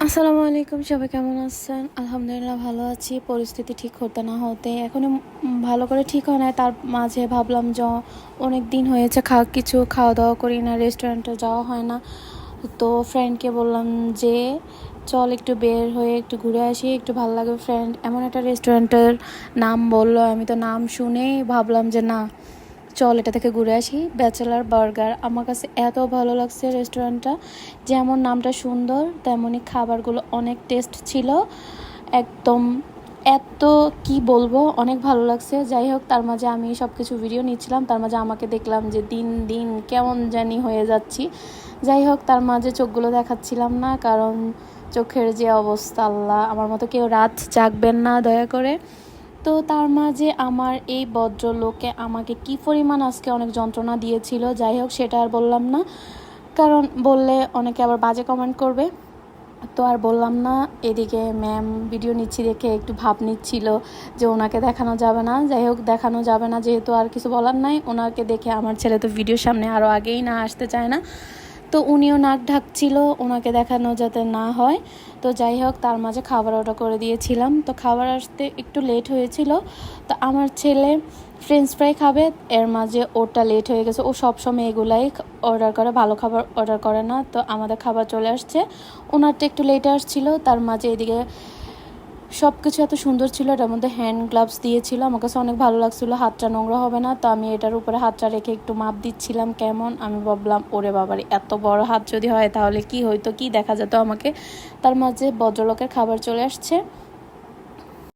আসসালামু আলাইকুম, সবাই কেমন আছেন? আলহামদুলিল্লাহ ভালো আছি। পরিস্থিতি ঠিক হতে না হতে এখনও ভালো করে ঠিক হয় না, তার মাঝে ভাবলাম যে অনেক দিন হয়েছে কিছু খাওয়া দাওয়া করি না, রেস্টুরেন্টে যাওয়া হয় না। তো ফ্রেন্ডকে বললাম যে চল একটু বের হয়ে একটু ঘুরে আসি, একটু ভালো লাগবে। ফ্রেন্ড এমন একটা রেস্টুরেন্টের নাম বললো, আমি তো নাম শুনেই ভাবলাম যে না, চল এটা থেকে ঘুরে আসি। ব্যাচেলার বার্গার, আমার কাছে এত ভালো লাগছে রেস্টুরেন্টটা। যেমন নামটা সুন্দর, তেমনই খাবারগুলো অনেক টেস্ট ছিল একদম। এত কি বলবো, অনেক ভালো লাগছে। যাই হোক, তার মাঝে আমি সব কিছু ভিডিও নিচ্ছিলাম, তার মাঝে আমাকে দেখলাম যে দিন দিন কেমন জানি হয়ে যাচ্ছি। যাই হোক, তার মাঝে চোখগুলো দেখাচ্ছিলাম না, কারণ চোখের যে অবস্থা, আল্লাহ, আমার মতো কেউ রাত জাগবেন না দয়া করে। তো তার মাঝে আমার এই ভদ্রলোকে আমাকে কি পরিমাণ আজকে অনেক যন্ত্রণা দিয়েছিল। যাই হোক, সেটা আর বললাম না, কারণ বললে অনেকে আবার বাজে কমেন্ট করবে। তো আর বললাম না। এদিকে ম্যাম ভিডিও নিচ্ছি দেখে একটু ভাব নিচ্ছিল যে ওনাকে দেখানো যাবে না। যাই হোক, দেখানো যাবে না যেহেতু আর কিছু বলার নাই। ওনাকে দেখে আমার ছেলে তো ভিডিওর সামনে আরও আগেই না আসতে চায় না। তো উনিও নাক ঢাকছিল ওনাকে দেখানো যাতে না হয়। তো যাই হোক, তার মাঝে খাবার অর্ডার করে দিয়েছিলাম। তো খাবার আসতে একটু লেট হয়েছিল। তো আমার ছেলে ফ্রেঞ্চ ফ্রাই খাবে, এর মাঝে ওটা লেট হয়ে গেছে। ও সবসময় এগুলাই অর্ডার করে, ভালো খাবার অর্ডার করে না। তো আমাদের খাবার চলে আসছে, ওনারটা একটু লেট আসছিল। তার মাঝে এদিকে সব কিছু এত সুন্দর ছিল, এটার মধ্যে হ্যান্ড গ্লাভস দিয়েছিল, আমার কাছে অনেক ভালো লাগছিলো। হাতটা নোংরা হবে না, তো আমি এটার উপরে হাতটা রেখে একটু মাপ দিচ্ছিলাম কেমন। আমি ভাবলাম ওরে বাবারে, এত বড় হাত যদি হয় তাহলে কি হইতো, কি দেখা যেত আমাকে। তার মাঝে ভদ্রলোকের খাবার চলে আসছে।